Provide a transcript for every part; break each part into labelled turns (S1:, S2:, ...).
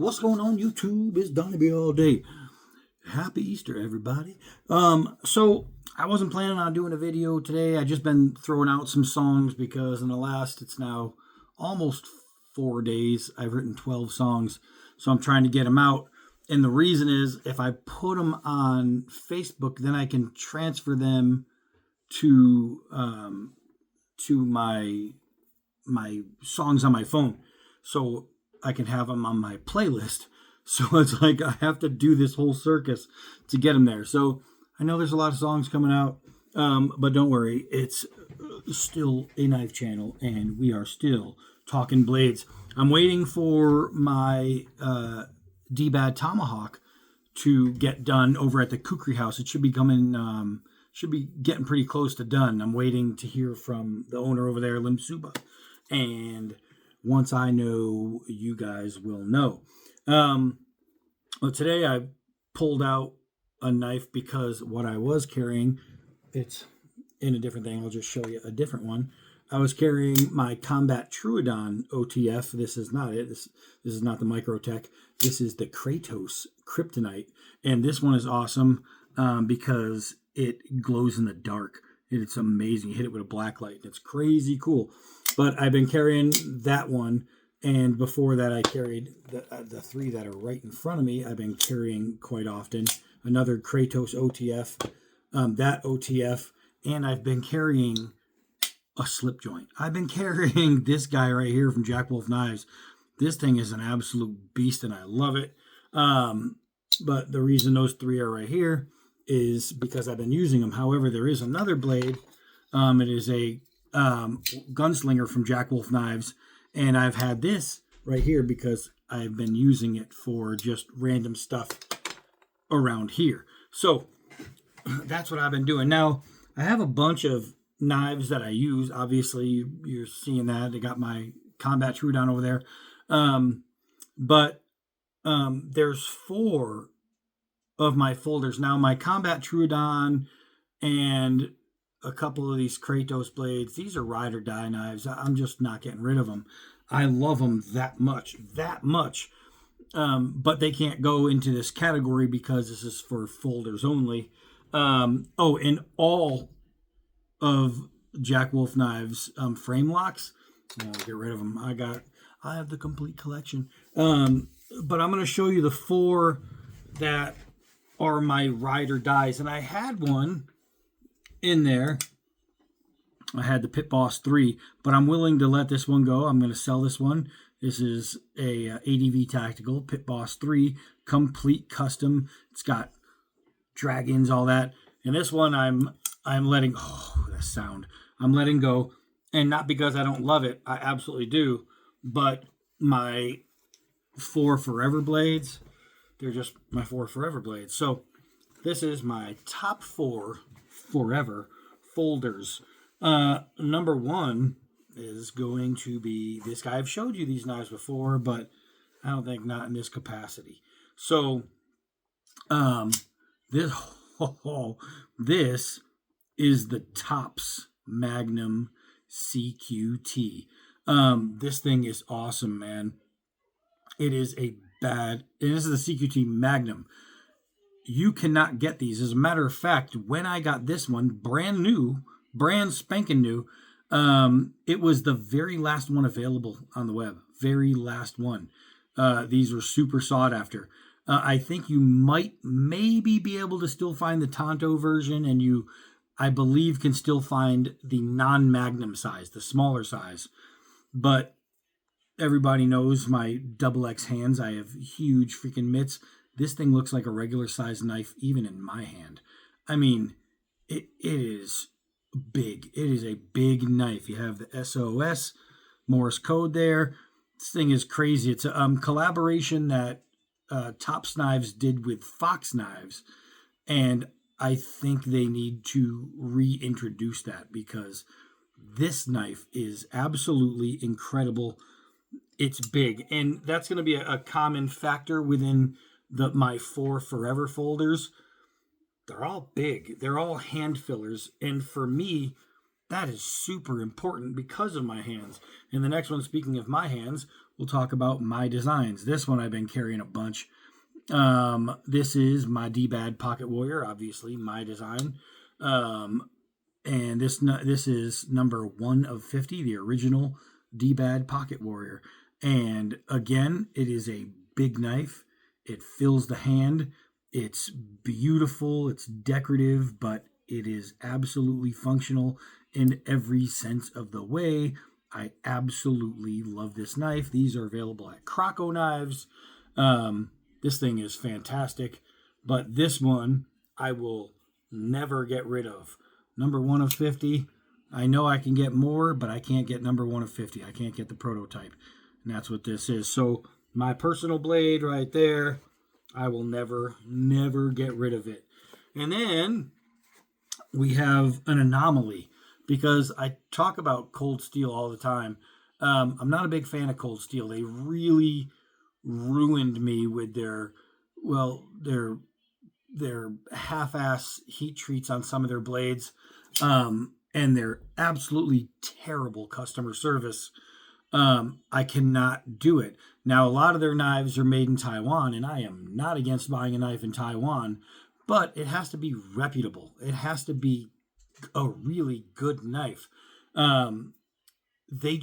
S1: What's going on, YouTube? It's Donnie all day. Happy Easter, everybody. So I wasn't planning on doing a video today. I just been throwing out some songs because in the last, it's now almost 4 days, I've written 12 songs. So I'm trying to get them out. And the reason is if I put them on Facebook, then I can transfer them to my songs on my phone. So I can have them on my playlist. So it's like I have to do this whole circus to get them there. So I know there's a lot of songs coming out, but don't worry. It's still a knife channel, and we are still talking blades. I'm waiting for my dbad tomahawk to get done over at the Kukri house. It should be coming, should be getting pretty close to done. I'm waiting to hear from the owner over there, Lim Suba. And once I know, you guys will know. Well, today I pulled out a knife because what I was carrying, it's in a different thing. I'll just show you a different one. I was carrying my Combat Troodon OTF. This is not it. This is not the Microtech. This is the Kratos Kryptonite. And this one is awesome because it glows in the dark. It's amazing. You hit it with a black light. It's crazy cool. But I've been carrying that one. And before that, I carried the three that are right in front of me. I've been carrying quite often. Another Kratos OTF, that OTF. And I've been carrying a slip joint. I've been carrying this guy right here from Jack Wolf Knives. This thing is an absolute beast, and I love it. But the reason those three are right here is because I've been using them. However, there is another blade. It is a gunslinger from Jack Wolf Knives. And I've had this right here because I've been using it for just random stuff around here. So that's what I've been doing. Now, I have a bunch of knives that I use. Obviously, you're seeing that. I got my Combat Troodon over there. But there's 4 of my folders. Now, my Combat Troodon and a couple of these Kratos blades, these are ride or die knives. I'm just not getting rid of them. I love them that much. But they can't go into this category because this is for folders only. And all of Jack Wolf Knives frame locks, I'll get rid of them. I have the complete collection. But I'm going to show you the 4 that are my ride or dies. And I had one in there. I had the Pit Boss 3, but I'm willing to let this one go. I'm going to sell this one. This is a ADV Tactical Pit Boss 3 complete custom. It's got dragons, all that. And this one I'm letting, oh, that sound. I'm letting go, and not because I don't love it. I absolutely do. But my 4 Forever blades, they're just my 4 Forever blades. So this is my top 4 Forever folders. Number 1 is going to be this guy. I've showed you these knives before, but I don't think not in this capacity. So, this is the Tops Magnum CQT. This thing is awesome, man. It is this is the CQT Magnum. You cannot get these. As a matter of fact, when I got this one, brand spanking new, it was the very last one available on the web. Very last one. These were super sought after. I think you might maybe be able to still find the Tonto version, and you, I believe, can still find the non-Magnum size, the smaller size. But everybody knows my XX hands. I have huge freaking mitts. This thing looks like a regular size knife, even in my hand. I mean, it is big. It is a big knife. You have the SOS Morse code there. This thing is crazy. It's a collaboration that Tops Knives did with Fox Knives, and I think they need to reintroduce that because this knife is absolutely incredible. It's big, and that's going to be a common factor within my 4 Forever folders. They're all big. They're all hand fillers. And for me, that is super important because of my hands. And the next one, speaking of my hands, we'll talk about my designs. This one I've been carrying a bunch. This is my DBAD Pocket Warrior, obviously my design. And this is number 1 of 50, the original DBAD Pocket Warrior. And again, it is a big knife. It fills the hand. It's beautiful. It's decorative, but it is absolutely functional in every sense of the way. I absolutely love this knife. These are available at Croco Knives. This thing is fantastic, but this one I will never get rid of. Number 1 of 50. I know I can get more, but I can't get number 1 of 50. I can't get the prototype. And that's what this is. So my personal blade right there, I will never get rid of it. And then we have an anomaly, because I talk about cold steel all the time. I'm not a big fan of cold steel. They really ruined me with their half-ass heat treats on some of their blades, and their absolutely terrible customer service. I cannot do it. Now, a lot of their knives are made in Taiwan, and I am not against buying a knife in Taiwan, but it has to be reputable. It has to be a really good knife. They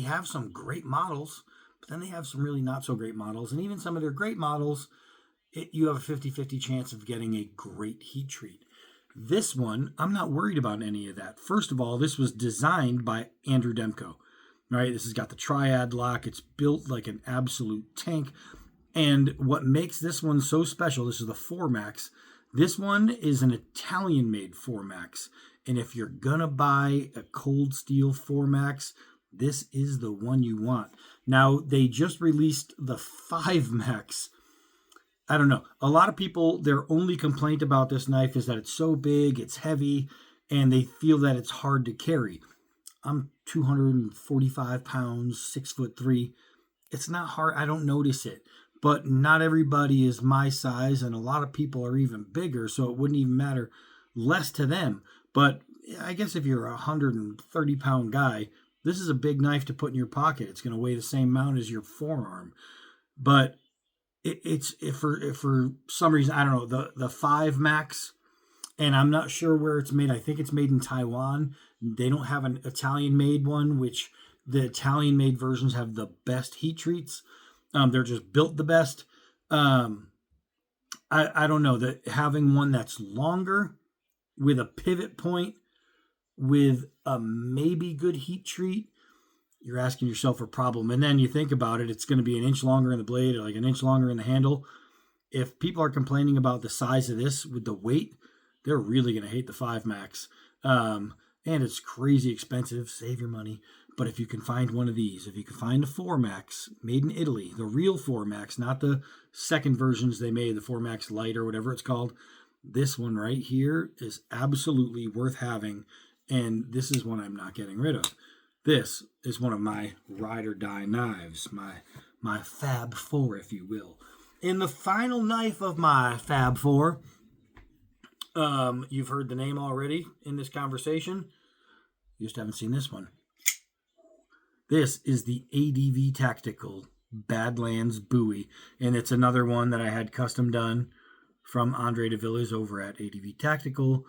S1: have some great models, but then they have some really not so great models. And even some of their great models, you have a 50-50 chance of getting a great heat treat. This one, I'm not worried about any of that. First of all, this was designed by Andrew Demko, right? This has got the triad lock. It's built like an absolute tank. And what makes this one so special, this is the Formax. This one is an Italian-made Formax. And if you're going to buy a cold steel Formax, this is the one you want. Now, they just released the 5Max. I don't know. A lot of people, their only complaint about this knife is that it's so big, it's heavy, and they feel that it's hard to carry. I'm 245 pounds, 6'3". It's not hard. I don't notice it. But not everybody is my size, and a lot of people are even bigger, so it wouldn't even matter less to them. But I guess if you're a 130-pound guy, this is a big knife to put in your pocket. It's going to weigh the same amount as your forearm. But it's if for some reason, I don't know, the 5Max, and I'm not sure where it's made. I think it's made in Taiwan. They don't have an Italian-made one, which the Italian-made versions have the best heat treats. They're just built the best. I don't know, that having one that's longer with a pivot point with a maybe good heat treat, you're asking yourself a problem. And then you think about it, it's going to be an inch longer in the blade or like an inch longer in the handle. If people are complaining about the size of this with the weight, they're really going to hate the 5Max. And it's crazy expensive. Save your money. But if you can find one of these, if you can find a Formax made in Italy, the real Formax, not the second versions they made, the Formax Lite or whatever it's called, this one right here is absolutely worth having. And this is one I'm not getting rid of. This is one of my ride or die knives, my Fab Four, if you will. In the final knife of my Fab Four, you've heard the name already in this conversation. You just haven't seen this one. This is the ADV Tactical Badlands Buoy, and it's another one that I had custom done from Andre de Villas over at ADV Tactical.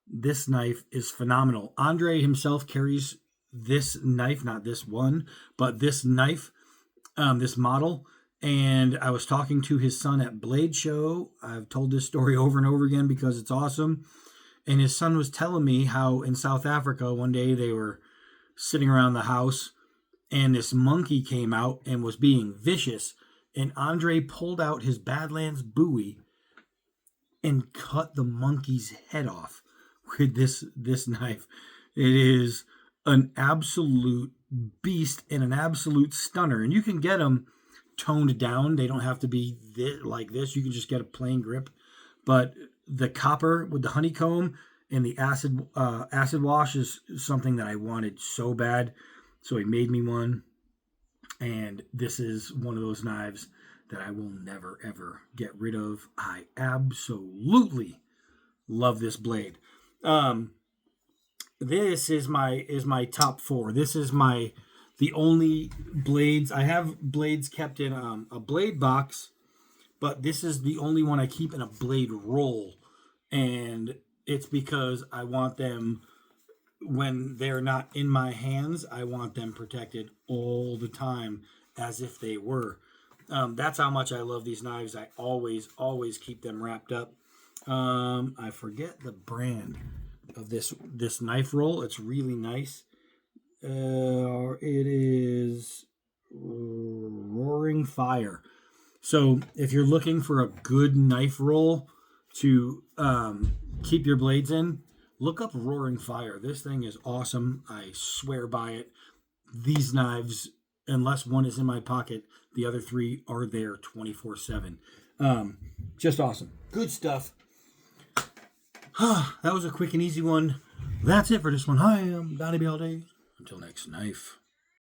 S1: This knife is phenomenal. Andre himself carries this knife, not this one, but this knife, this model. And I was talking to his son at Blade Show. I've told this story over and over again because it's awesome. And his son was telling me how in South Africa, one day they were sitting around the house and this monkey came out and was being vicious. And Andre pulled out his Badlands Buoy and cut the monkey's head off with this knife. It is an absolute beast and an absolute stunner. And you can get them toned down. They don't have to be like this. You can just get a plain grip. But the copper with the honeycomb and the acid wash is something that I wanted so bad. So he made me one. And this is one of those knives that I will never, ever get rid of. I absolutely love this blade. This is my top four. This is the only blades. I have blades kept in a blade box, but this is the only one I keep in a blade roll. And it's because I want them, when they're not in my hands, I want them protected all the time as if they were. That's how much I love these knives. I always keep them wrapped up. I forget the brand of this knife roll. It's really nice. It is Roaring Fire. So if you're looking for a good knife roll to keep your blades in, look up Roaring Fire. This thing is awesome. I swear by it. These knives, unless one is in my pocket, the other three are there 24/7. Just awesome. Good stuff. That was a quick and easy one. That's it for this one. Hi, I'm Donnie all day. Until next knife.